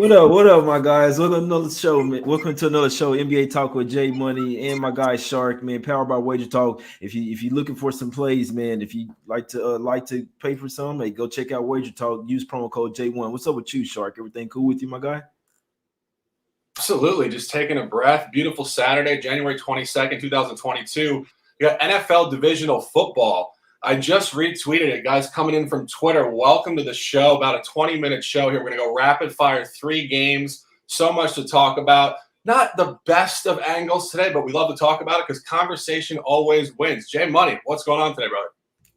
What up, my guys? Welcome to another show, man. Welcome to another show, NBA Talk with Jay Money and my guy Shark, man. Powered by Wager Talk. If you're looking for some plays, man, if you like to pay for some, hey, go check out Wager Talk. Use promo code J1. What's up with you, Shark? Everything cool with you, my guy? Absolutely. Just taking a breath. Beautiful Saturday, January 22nd, 2022. You got NFL divisional football. I just retweeted it, guys, coming in from Twitter. Welcome to the show. About a 20-minute show here. We're going to go rapid fire, 3 games. So much to talk about. Not the best of angles today, but we love to talk about it because conversation always wins. Jay Money, what's going on today, brother?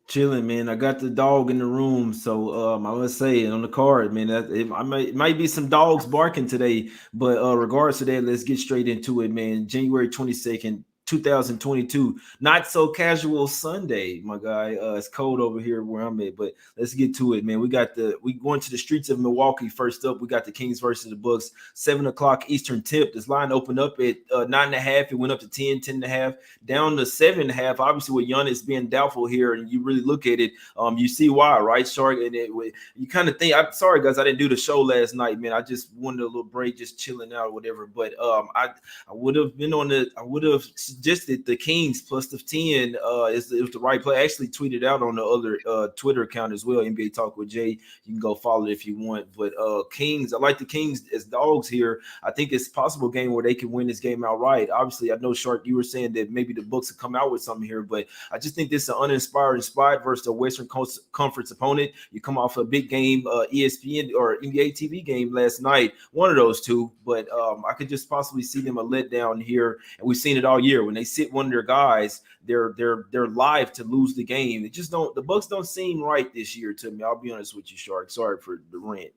Chilling, man. I got the dog in the room, so I must say on the card, man. It might be some dogs barking today, but regards to that, let's get straight into it, man. January 22nd, 2022, not so casual Sunday, my guy. It's cold over here where I'm at, but let's get to it, man. We going to the streets of Milwaukee. First up, we got the Kings versus the Bucks. 7 o'clock Eastern tip. This line opened up at 9.5. It went up to 10.5, down to 7.5. Obviously, with Giannis being doubtful here, and you really look at it, you see why, right, Shark? And you kind of think. I'm sorry, guys, I didn't do the show last night, man. I just wanted a little break, just chilling out or whatever. But I would have been on the. I would have suggested the Kings plus the 10 is the right play. I actually tweeted out on the other Twitter account as well, NBA Talk with Jay. You can go follow it if you want. But Kings, I like the Kings as dogs here. I think it's a possible game where they can win this game outright. Obviously, I know, Shark, you were saying that maybe the Bucks will come out with something here, but I just think this is an uninspired inspired versus a Western Conference opponent. You come off a big game, ESPN or NBA TV game last night, one of those two, but I could just possibly see them a letdown here, and we've seen it all year. When they sit one of their guys, they're live to lose the game. It just don't. The Bucks don't seem right this year to me. I'll be honest with you, Shark. Sorry for the rant.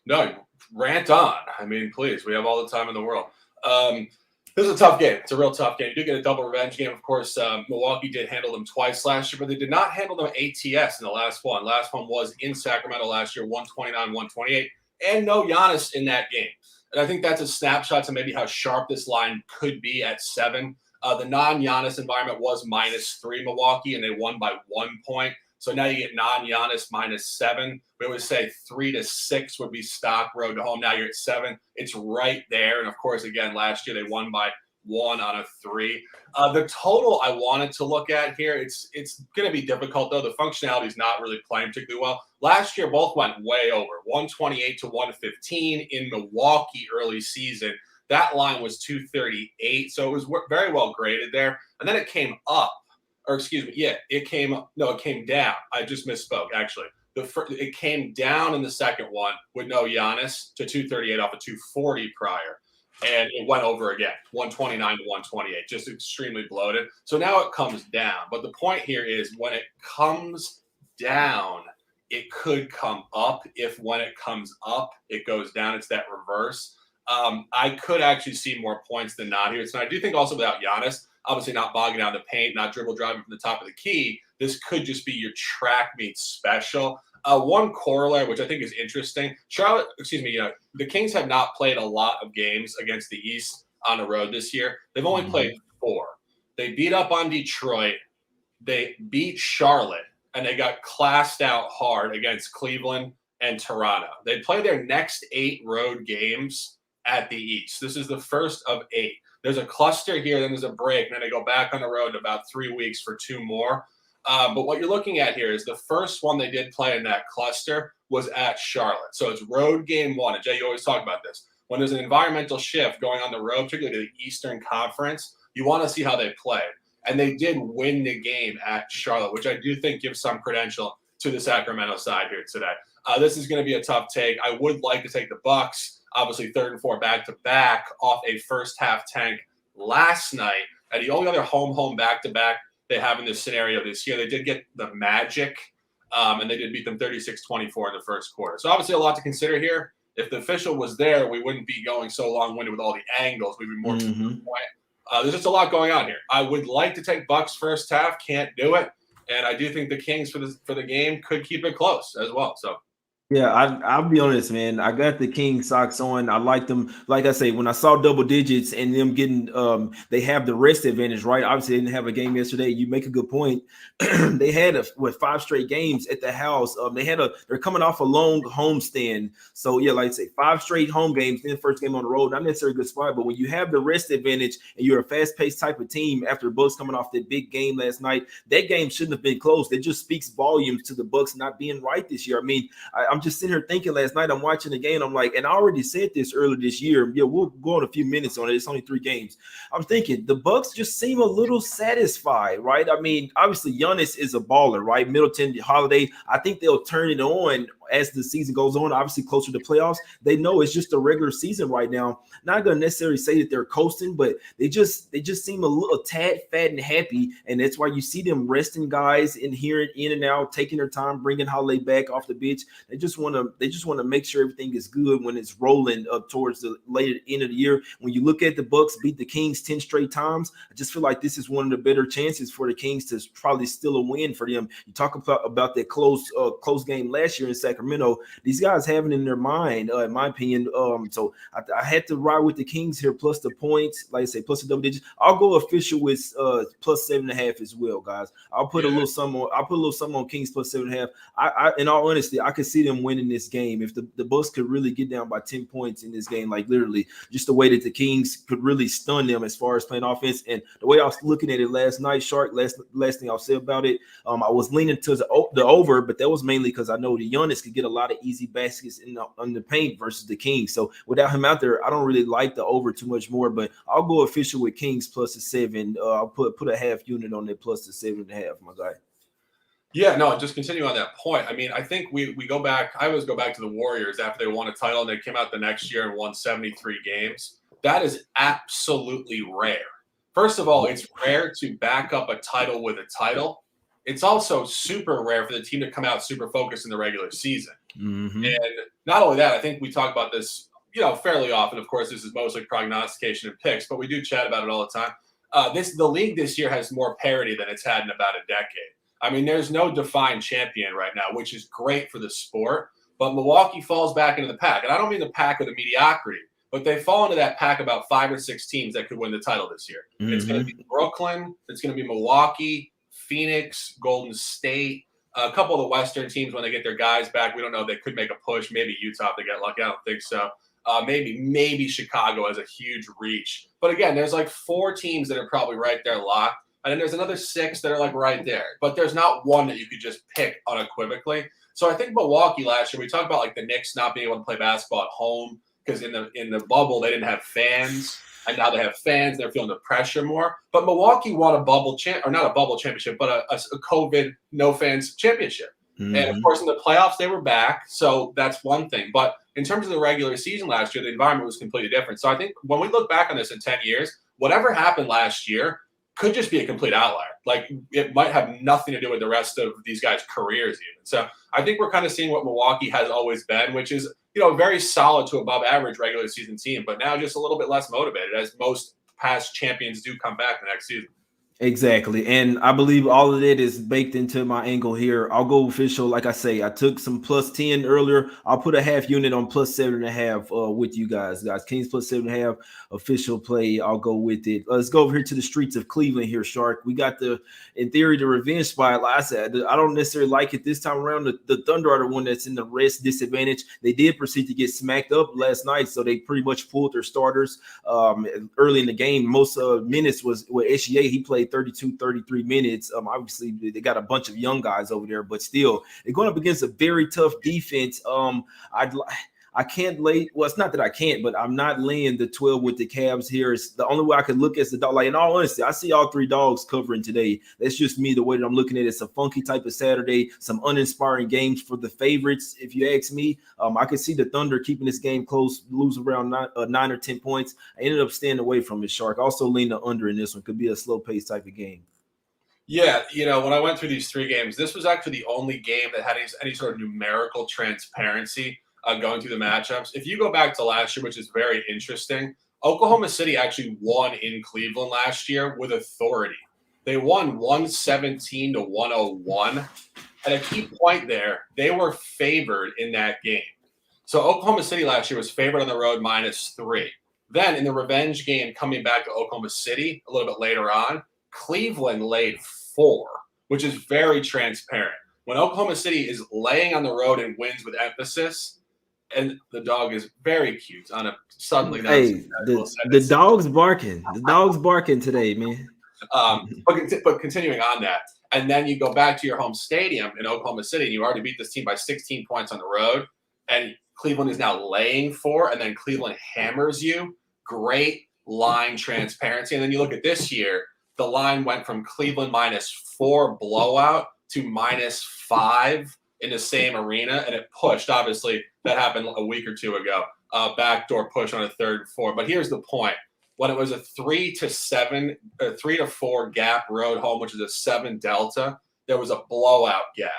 No, rant on. I mean, please. We have all the time in the world. This is a tough game. It's a real tough game. You do get a double revenge game. Of course, Milwaukee did handle them twice last year, but they did not handle them ATS in the last one. Last one was in Sacramento last year, 129-128, and no Giannis in that game. And I think that's a snapshot to maybe how sharp this line could be at 7. The non-Giannis environment was -3 Milwaukee, and they won by 1 point. So now you get non-Giannis -7. We always say 3 to 6 would be stock road to home. Now you're at 7. It's right there. And, of course, again, last year they won by 1 on a 3. The total I wanted to look at here, it's going to be difficult, though. The functionality is not really playing particularly well. Last year, both went way over, 128 to 115 in Milwaukee early season. That line was 238, so it was very well graded there. And then it came up. Or excuse me, it came down. I just misspoke, actually. It came down in the second one with no Giannis to 238 off of 240 prior. And it went over again, 129 to 128, just extremely bloated. So now it comes down. But the point here is when it comes down, it could come up. If when it comes up, it goes down, it's that reverse. I could actually see more points than not here. So I do think also without Giannis, obviously not bogging down the paint, not dribble driving from the top of the key, this could just be your track meet special. One corollary, which I think is interesting, the Kings have not played a lot of games against the East on the road this year. They've only played 4. They beat up on Detroit. They beat Charlotte, and they got classed out hard against Cleveland and Toronto. They play their next 8 road games at the East. This is the first of 8. There's a cluster here, then there's a break, and then they go back on the road in about 3 weeks for 2 more. But what you're looking at here is the first one they did play in that cluster was at Charlotte. So it's road game 1. And Jay, you always talk about this. When there's an environmental shift going on the road, particularly to the Eastern Conference, you want to see how they play. And they did win the game at Charlotte, which I do think gives some credential to the Sacramento side here today. This is going to be a tough take. I would like to take the Bucks. Obviously, 3rd and 4 back-to-back off a first-half tank last night. And the only other home back-to-back they have in this scenario this year, they did get the Magic, and they did beat them 36-24 in the first quarter. So obviously a lot to consider here. If the official was there, we wouldn't be going so long-winded with all the angles. We'd be more to the point. There's just a lot going on here. I would like to take Bucks first half, can't do it. And I do think the Kings for the game could keep it close as well. So Yeah, I'll be honest, man. I got the King socks on. I like them. Like I say, when I saw double digits and them getting, they have the rest advantage, right? Obviously, they didn't have a game yesterday. You make a good point. They had with 5 straight games at the house. They're coming off a long homestand. So yeah, like I say, 5 straight home games, then first game on the road. Not necessarily a good spot, but when you have the rest advantage and you're a fast paced type of team after the Bucks coming off that big game last night, that game shouldn't have been close. It just speaks volumes to the Bucks not being right this year. I mean, I'm just sitting here thinking last night, I'm watching the game. I'm like, and I already said this earlier this year. Yeah, we'll go in a few minutes on it. It's only 3 games. I'm thinking the Bucks just seem a little satisfied, right? I mean, obviously, Giannis is a baller, right? Middleton, Holiday, I think they'll turn it on as the season goes on, obviously closer to playoffs. They know it's just a regular season right now. Not gonna necessarily say that they're coasting, but they just seem a tad fat and happy, and that's why you see them resting guys in here in and out, taking their time, bringing Holiday back off the bench. They just want to make sure everything is good when it's rolling up towards the later end of the year. When you look at the Bucks beat the Kings 10 straight times, I just feel like this is one of the better chances for the Kings to probably still a win for them. You talk about that close game last year in Sacramento. These guys have it in their mind, in my opinion. So I had to ride with the Kings here plus the points, like I say, plus the double digits. I'll go official with plus 7.5 as well, guys. I'll put a little something on. I'll put a little something on Kings plus 7.5. In all honesty, I could see them winning this game if the Bucks could really get down by 10 points in this game, like literally just the way that the Kings could really stun them as far as playing offense. And the way I was looking at it last night, Shark, last thing I'll say about it, I was leaning to the over, but that was mainly because I know the Giannis could get a lot of easy baskets on the paint versus the Kings. So without him out there, I don't really like the over too much more, but I'll go official with Kings plus the 7. I'll put a half unit on it plus the 7.5, my guy. Yeah, no, just continue on that point. I mean, I think we go back. I always go back to the Warriors after they won a title and they came out the next year and won 73 games. That is absolutely rare. First of all, it's rare to back up a title with a title. It's also super rare for the team to come out super focused in the regular season. Mm-hmm. And not only that, I think we talk about this, fairly often. Of course, this is mostly prognostication and picks, but we do chat about it all the time. The league this year has more parity than it's had in about a decade. I mean, there's no defined champion right now, which is great for the sport. But Milwaukee falls back into the pack. And I don't mean the pack of the mediocrity, but they fall into that pack about 5 or 6 teams that could win the title this year. Mm-hmm. It's going to be Brooklyn. It's going to be Milwaukee, Phoenix, Golden State. A couple of the Western teams, when they get their guys back, we don't know. They could make a push. Maybe Utah if they get lucky. I don't think so. Maybe Chicago has a huge reach. But again, there's like 4 teams that are probably right there locked. And then there's another 6 that are like right there. But there's not one that you could just pick unequivocally. So I think Milwaukee last year, we talked about like the Knicks not being able to play basketball at home because in the bubble they didn't have fans. And now they have fans. They're feeling the pressure more. But Milwaukee won a bubble or not a bubble championship, but a COVID no fans championship. Mm-hmm. And of course, in the playoffs, they were back. So that's one thing. But in terms of the regular season last year, the environment was completely different. So I think when we look back on this in 10 years, whatever happened last year could just be a complete outlier. Like it might have nothing to do with the rest of these guys' careers even. So I think we're kind of seeing what Milwaukee has always been, which is, a very solid to above average regular season team, but now just a little bit less motivated as most past champions do come back the next season. Exactly. And I believe all of that is baked into my angle here. I'll go official. Like I say, I took some plus 10 earlier. I'll put a half unit on plus 7.5 with you guys. Kings plus 7.5 official play. I'll go with it. Let's go over here to the streets of Cleveland here, Shark. We got in theory, the revenge spot. Like I said, I don't necessarily like it this time around. The Thunder are the one that's in the rest disadvantage. They did proceed to get smacked up last night, so they pretty much pulled their starters early in the game. Most minutes was with SGA. He played 33 minutes. Obviously they got a bunch of young guys over there, but still they're going up against a very tough defense. I can't lay. Well, it's not that I can't, but I'm not laying the 12 with the Cavs here. It's the only way I could look at the dog. Like in all honesty, I see all 3 dogs covering today. That's just me. The way that I'm looking at it, it's a funky type of Saturday. Some uninspiring games for the favorites, if you ask me. I could see the Thunder keeping this game close, lose around 9 or 10 points. I ended up staying away from it. Shark. Also lean the under in this one. Could be a slow pace type of game. Yeah, when I went through these 3 games, this was actually the only game that had any sort of numerical transparency. Going through the matchups. If you go back to last year, which is very interesting, Oklahoma City actually won in Cleveland last year with authority. They won 117-101. And a key point there, they were favored in that game. So Oklahoma City last year was favored on the road -3. Then in the revenge game coming back to Oklahoma City a little bit later on, Cleveland laid 4, which is very transparent. When Oklahoma City is laying on the road and wins with emphasis, and the dog is very cute on a suddenly not Hey, the dog's barking. The dog's barking today, man. But continuing on that, and then you go back to your home stadium in Oklahoma City, and you already beat this team by 16 points on the road, and Cleveland is now laying 4, and then Cleveland hammers you. Great line transparency. And then you look at this year, the line went from Cleveland -4 blowout to -5 in the same arena, and it pushed. Obviously, that happened a week or two ago. Backdoor push on a 3rd and 4. But here's the point. When it was a 3-4 gap road home, which is a 7 delta, there was a blowout gap.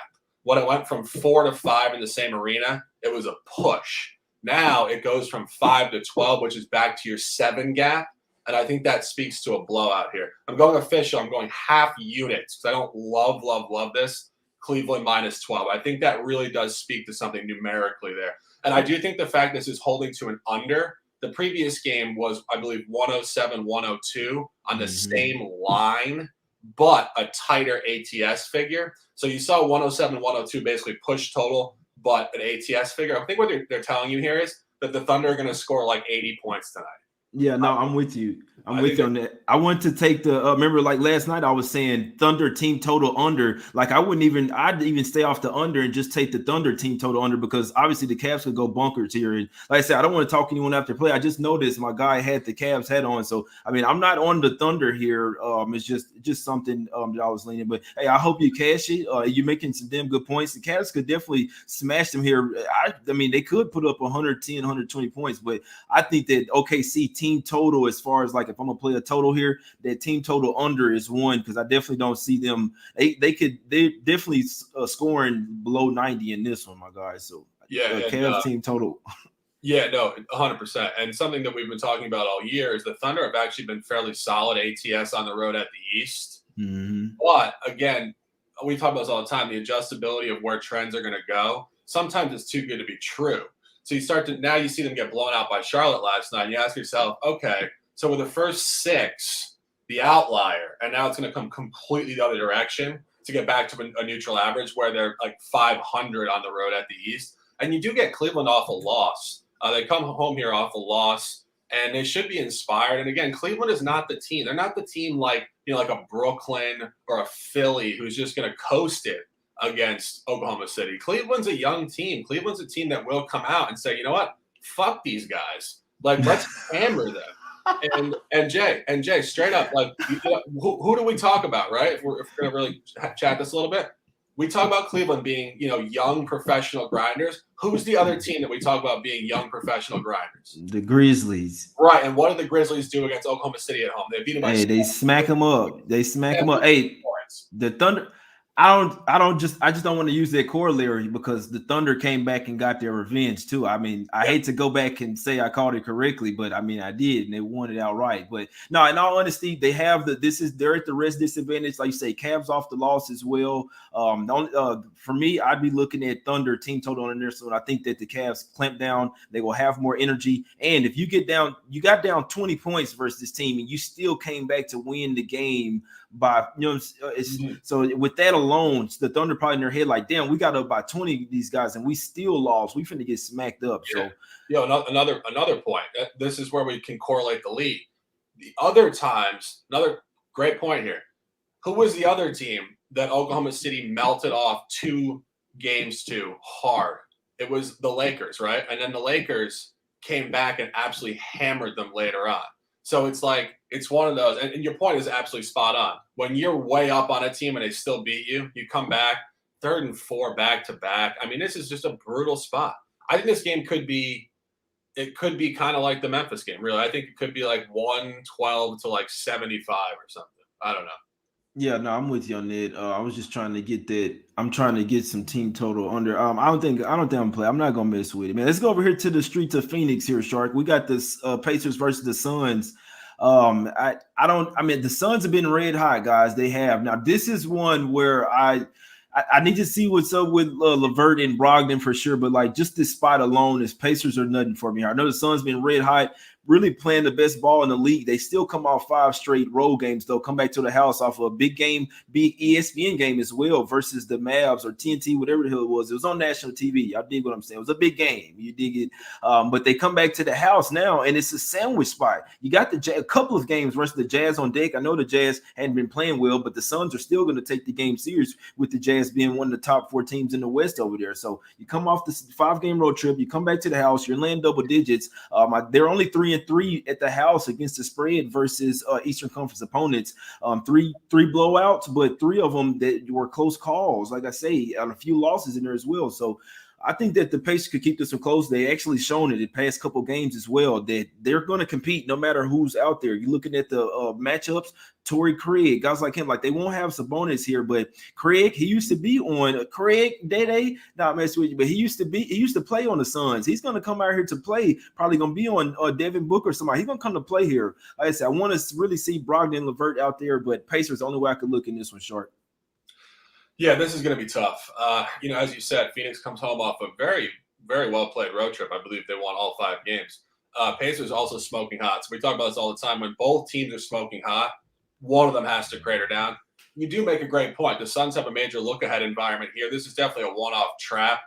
When it went from 4 to 5 in the same arena, it was a push. Now it goes from 5 to 12, which is back to your 7 gap. And I think that speaks to a blowout here. I'm going official. I'm going half units because I don't love this. Cleveland -12. I think that really does speak to something numerically there. And I do think the fact this is holding to an under. The previous game was, I believe, 107-102 on the same line, but a tighter ATS figure. So you saw 107-102 basically push total, but an ATS figure. I think what they're telling you here is that the Thunder are going to score like 80 points tonight. Yeah, no, I'm with you. I'm with you on that. I want to take the remember, like last night I was saying Thunder team total under. Like I'd even stay off the under and just take the Thunder team total under, because obviously the Cavs could go bunkers here. And like I said, I don't want to talk anyone after play. I just noticed my guy had the Cavs hat on. So I mean, I'm not on the Thunder here. It's just something that I was leaning. But hey, I hope you cash it. You're making some damn good points. The Cavs could definitely smash them here. I mean, they could put up 110, 120 points, but I think that OKC team total, as far as like if I'm gonna play a total here, that team total under is 1, because I definitely don't see them. They're definitely scoring below 90 in this one, my guys. So Cavs team total. Yeah, no, 100%. And something that we've been talking about all year is the Thunder have actually been fairly solid ATS on the road at the East. But again, we talk about this all the time, the adjustability of where trends are going to go. Sometimes it's too good to be true. So you see them get blown out by Charlotte last night, and you ask yourself, okay, so with the first 6, the outlier, and now it's going to come completely the other direction to get back to a neutral average where they're like 500 on the road at the East. And you do get Cleveland off a loss. They come home here off a loss, and they should be inspired. And again, Cleveland is not the team. They're not the team like a Brooklyn or a Philly who's just going to coast it against Oklahoma City. Cleveland's a young team. Cleveland's a team that will come out and say, you know what, fuck these guys. Like, let's hammer them. And Jay, straight up, like, who do we talk about, right? If we're going to really chat this a little bit, we talk about Cleveland being, young professional grinders. Who's the other team that we talk about being young professional grinders? The Grizzlies. Right. And what did the Grizzlies do against Oklahoma City at home? They beat them by they smack them up. Hey, the Thunder. I just don't want to use that corollary, because the Thunder came back and got their revenge too. I mean, I hate to go back and say I called it correctly, but I mean I did, and they won it outright. But no, in all honesty, they have they're at the rest disadvantage, like you say. Cavs off the loss as well. For me, I'd be looking at Thunder team total on there. So I think that the Cavs clamp down. They will have more energy. And if you got down 20 points versus this team, and you still came back to win the game by, so with that alone, the Thunder probably in their head like, damn, we got up by 20 of these guys and we still lost. We finna get smacked up. So another point. This is where we can correlate the lead. The other times, another great point here. Who was the other team that Oklahoma City melted off 2 games to hard? It was the Lakers, right? And then the Lakers came back and absolutely hammered them later on. So it's like, it's one of those, and your point is absolutely spot on. When you're way up on a team and they still beat you, you come back 3rd and 4 back to back. I mean, this is just a brutal spot. I think this game could be kind of like the Memphis game, really. I think it could be like 112 to like 75 or something. I don't know. Yeah, no, I'm with you on that. I was just trying to get that. I'm trying to get some team total under. I don't think I'm playing. I'm not gonna mess with it, man. Let's go over here to the streets of Phoenix here, Shark. We got this Pacers versus the Suns. The Suns have been red hot, guys. They have. Now, this is one where I need to see what's up with Levert and Brogdon for sure, but like just this spot alone, as Pacers are nothing for me. I know the Suns been red hot, really playing the best ball in the league. They still come off 5 straight road games, though. Come back to the house off of a big game, big ESPN game as well versus the Mavs or TNT, whatever the hell it was. It was on national TV. I dig what I'm saying. It was a big game. You dig it. But they come back to the house now, and it's a sandwich spot. You got a couple of games versus the Jazz on deck. I know the Jazz hadn't been playing well, but the Suns are still going to take the game serious with the Jazz being one of the top 4 teams in the West over there. So you come off this 5-game road trip, you come back to the house, you're laying double digits. They're only 3-3 at the house against the spread versus Eastern Conference opponents. Three blowouts, but 3 of them that were close calls. Like I say, and a few losses in there as well. So I think that the Pacers could keep this one close. They actually shown it in the past couple games as well that they're going to compete no matter who's out there. You're looking at the matchups. Torrey Craig, guys like him, like they won't have Sabonis here, but Craig, he used to be on Craig Day, not messing with you, but he used to play on the Suns. He's going to come out here to play, probably going to be on Devin Booker or somebody. He's going to come to play here. Like I said, I want to really see Brogdon and Levert out there, but Pacers the only way I could look in this one, Shark. Yeah, this is going to be tough. As you said, Phoenix comes home off a very, very well-played road trip. I believe they won all 5 games. Pacers also smoking hot. So we talk about this all the time. When both teams are smoking hot, one of them has to crater down. You do make a great point. The Suns have a major look-ahead environment here. This is definitely a one-off trap.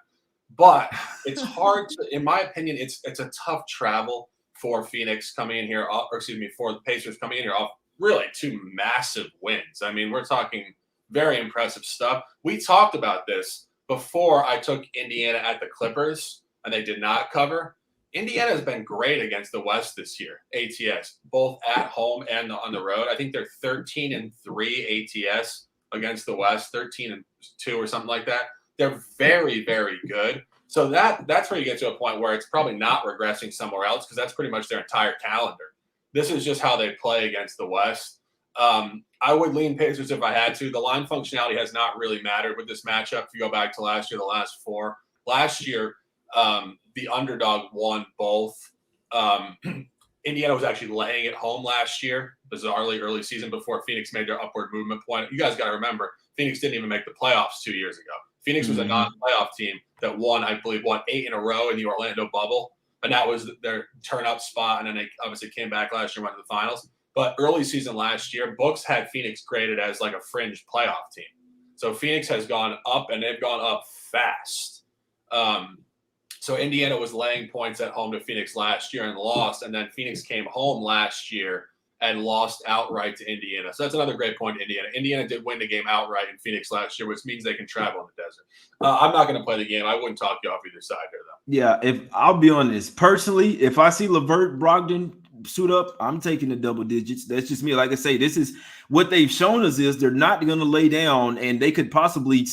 But it's hard to, in my opinion, it's a tough travel for Phoenix coming in here, for the Pacers coming in here off really 2 massive wins. I mean, we're talking – very impressive stuff. We talked about this before I took Indiana at the Clippers, and they did not cover. Indiana has been great against the West this year, ATS, both at home and on the road. I think they're 13-3 ATS against the West, 13-2 or something like that. They're very, very good. So that's where you get to a point where it's probably not regressing somewhere else because that's pretty much their entire calendar. This is just how they play against the West. I would lean Pacers if I had to. The line functionality has not really mattered with this matchup. If you go back to last year, the last 4. Last year, the underdog won both. Indiana was actually laying at home last year, bizarrely early season before Phoenix made their upward movement point. You guys got to remember, Phoenix didn't even make the playoffs 2 years ago. Phoenix was a non-playoff team that won, I believe, 8 in a row in the Orlando bubble. And that was their turn-up spot. And then they obviously came back last year and went to the finals. But early season last year, books had Phoenix graded as like a fringe playoff team. So Phoenix has gone up, and they've gone up fast. So Indiana was laying points at home to Phoenix last year and lost. And then Phoenix came home last year and lost outright to Indiana. So that's another great point to Indiana. Indiana did win the game outright in Phoenix last year, which means they can travel in the desert. I'm not going to play the game. I wouldn't talk you off either side here, though. Yeah, if I'll be honest, personally, if I see Levert, Brogdon suit up, I'm taking the double digits. That's just me. Like I say, this is what they've shown us is they're not going to lay down, and they could possibly,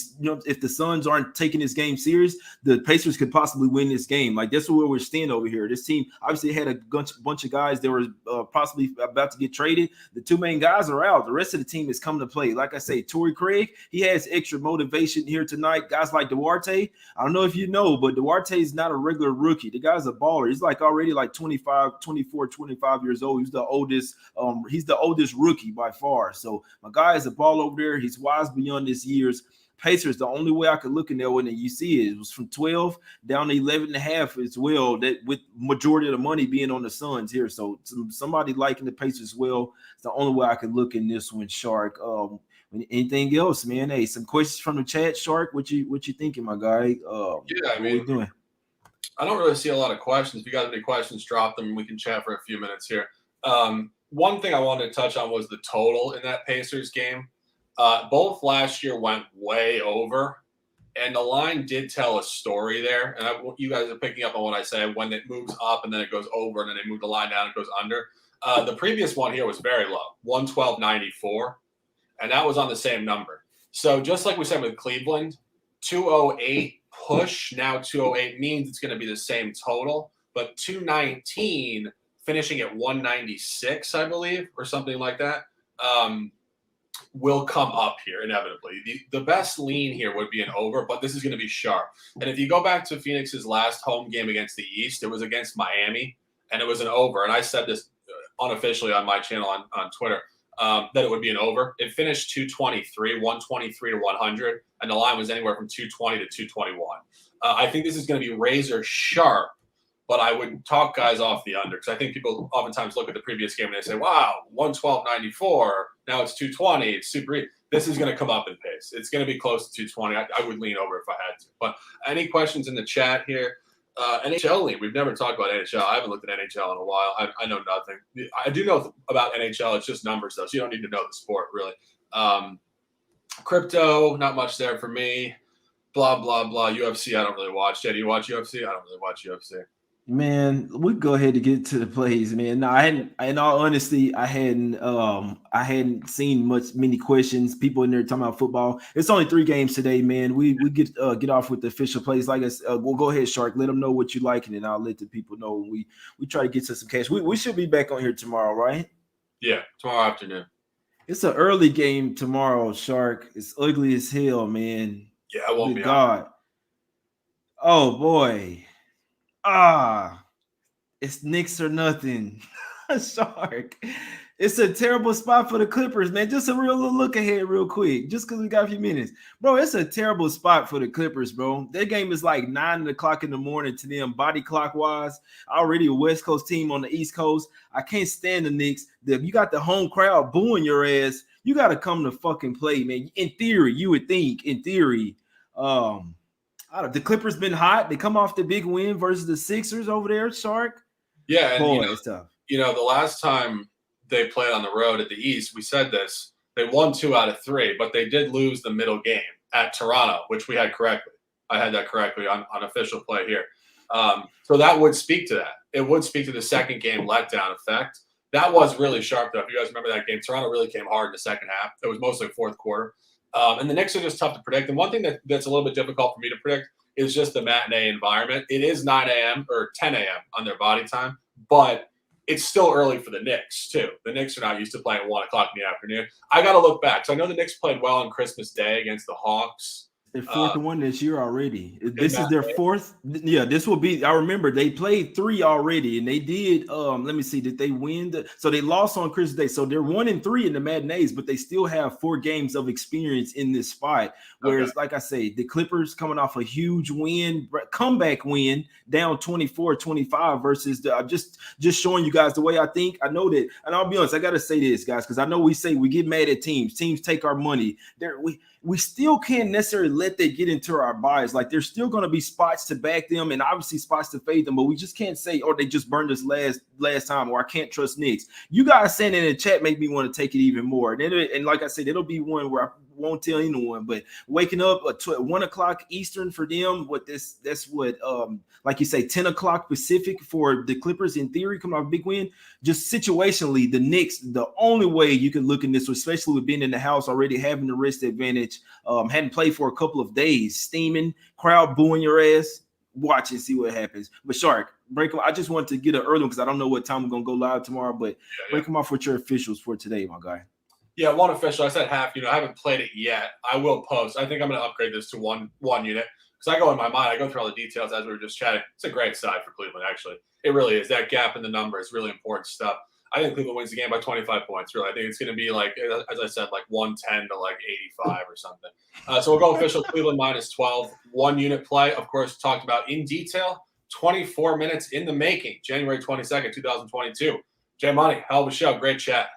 if the Suns aren't taking this game serious, the Pacers could possibly win this game. Like that's where we're standing over here. This team obviously had a bunch of guys that were possibly about to get traded. The 2 main guys are out. The rest of the team is coming to play. Like I say, Torrey Craig, he has extra motivation here tonight. Guys like Duarte, I don't know if you know, but Duarte is not a regular rookie. The guy's a baller. He's like already like 25 years old. He's the oldest rookie by far. So my guy is a ball over there. He's wise beyond his years. Pacers, the only way I could look in there when you see it was from 12 down to 11.5 as well, that with majority of the money being on the Suns here. So somebody liking the Pacers as well. It's the only way I could look in this one, Shark. Anything else, man? Hey, some questions from the chat, Shark. What you thinking, my guy? What are you doing? I don't really see a lot of questions. If you guys have any questions, drop them and we can chat for a few minutes here. One thing I wanted to touch on was the total in that Pacers game. Both last year went way over, and the line did tell a story there. And you guys are picking up on what I say when it moves up and then it goes over and then they move the line down and it goes under. The previous one here was very low, 112.94, and that was on the same number. So just like we said with Cleveland, 208 push, now 208 means it's going to be the same total, but 219 finishing at 196, I believe, or something like that, will come up here inevitably. The best lean here would be an over, but this is going to be sharp. And if you go back to Phoenix's last home game against the East, it was against Miami, and it was an over. And I said this unofficially on my channel on Twitter. that it would be an over. It finished 223, 123 to 100, and the line was anywhere from 220 to 221. I think this is going to be razor sharp, but I would talk guys off the under because I think people oftentimes look at the previous game and they say, wow, 112.94, now it's 220, it's super. This is going to come up in pace. It's going to be close to 220. I would lean over if I had to. But any questions in the chat here? NHL league. We've never talked about NHL. I haven't looked at NHL in a while. I know nothing. I do know about NHL. It's just numbers, though, so you don't need to know the sport, really. Crypto, not much there for me. Blah, blah, blah. UFC, I don't really watch. Jay, do you watch UFC? I don't really watch UFC. Man, we go ahead and get to the plays, man. No, I hadn't. In all honesty, I hadn't seen many questions. People in there talking about football. It's only 3 games today, man. We get off with the official plays. Like I said, we'll go ahead, Shark. Let them know what you like, and then I'll let the people know. We try to get to some cash. We should be back on here tomorrow, right? Yeah, tomorrow afternoon. It's an early game tomorrow, Shark. It's ugly as hell, man. Yeah, I won't be God. Oh boy. It's Knicks or nothing. Shark. It's a terrible spot for the Clippers, man. Just a real little look ahead real quick, just because we got a few minutes. Bro, it's a terrible spot for the Clippers, bro. Their game is like 9 o'clock in the morning to them, body clock-wise. Already a West Coast team on the East Coast. I can't stand the Knicks. You got the home crowd booing your ass. You got to come to fucking play, man. In theory, you would think, the Clippers been hot. They come off the big win versus the Sixers over there, Shark. Yeah, and boy, it's tough. The last time they played on the road at the East, we said this. They won 2 out of 3, but they did lose the middle game at Toronto, which we had correctly. I had that correctly on official play here. So that would speak to that. It would speak to the second game letdown effect. That was really sharp, though. If you guys remember that game, Toronto really came hard in the second half. It was mostly fourth quarter. And the Knicks are just tough to predict. And one thing that's a little bit difficult for me to predict is just the matinee environment. It is 9 a.m. or 10 a.m. on their body time, but it's still early for the Knicks, too. The Knicks are not used to playing at 1 o'clock in the afternoon. I got to look back. So I know the Knicks played well on Christmas Day against the Hawks. They're 4-1 this year already. This is their 4th. Yeah, this will be. I remember they played 3 already, and they did. Let me see. Did they win? So they lost on Christmas Day. So they're 1-3 in the matinees, but they still have 4 games of experience in this spot. Whereas, like I say, the Clippers coming off a huge win, comeback win, down 24-25 versus just showing you guys the way I think. I know that, and I'll be honest. I got to say this, guys, because I know we say we get mad at teams. Teams take our money. We still can't necessarily let that get into our bias. Like, there's still going to be spots to back them and obviously spots to fade them, but we just can't say, oh, they just burned us last time, or I can't trust Knicks. You guys saying it in the chat make me want to take it even more. And like I said, it'll be one where I won't tell anyone, but waking up at 1 o'clock Eastern for them, that's what like you say, 10 o'clock Pacific for the Clippers in theory coming off a big win. Just situationally, the Knicks, the only way you can look in this, especially with being in the house already, having the rest advantage, hadn't played for a couple of days, steaming, crowd booing your ass, watch and see what happens. But Shark, break them. I just wanted to get an early one because I don't know what time we're going to go live tomorrow, but break them off with your officials for today, my guy. Yeah, one official. I said half. I haven't played it yet. I will post. I think I'm going to upgrade this to one unit because I go in my mind. I go through all the details as we were just chatting. It's a great side for Cleveland, actually. It really is. That gap in the number is really important stuff. I think Cleveland wins the game by 25 points, really. I think it's going to be like, as I said, like 110 to like 85 or something. So we'll go official Cleveland minus 12. 1 unit play, of course, talked about in detail. 24 minutes in the making. January 22nd, 2022. Jay Money, hell of a show. Great chat.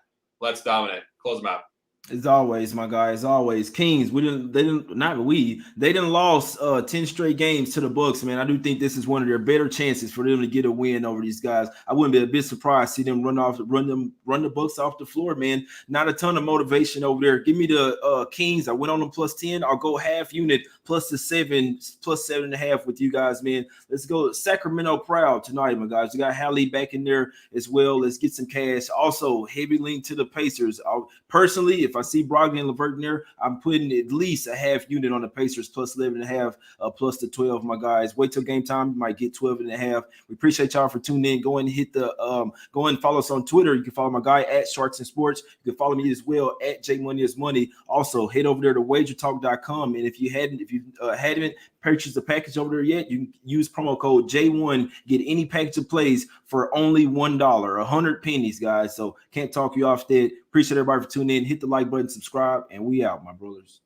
Let's dominate. Close them out. As always, my guy, as always. Kings, they didn't lost 10 straight games to the Bucks, man. I do think this is one of their better chances for them to get a win over these guys. I wouldn't be a bit surprised to see them run the Bucks off the floor, man. Not a ton of motivation over there. Give me the Kings. I went on them plus 10. I'll go half unit plus the 7, plus 7.5 with you guys, man. Let's go Sacramento proud tonight, my guys. We got Hallie back in there as well. Let's get some cash. Also, heavy lean to the Pacers. Personally, if I see Brogdon and LeVert in there, I'm putting at least a half unit on the Pacers plus 11.5, plus the 12, my guys. Wait till game time. You might get 12.5. We appreciate y'all for tuning in. Go and hit the go and follow us on Twitter. You can follow my guy at Sharks and Sports. You can follow me as well at JMoneyIsMoney. Also, head over there to wagertalk.com. And if you hadn't purchased the package over there yet, you can use promo code J1, get any package of plays for only $1, 100 pennies, guys. So can't talk you off that. Appreciate everybody for tuning in. Hit the like button, subscribe, and we out, my brothers.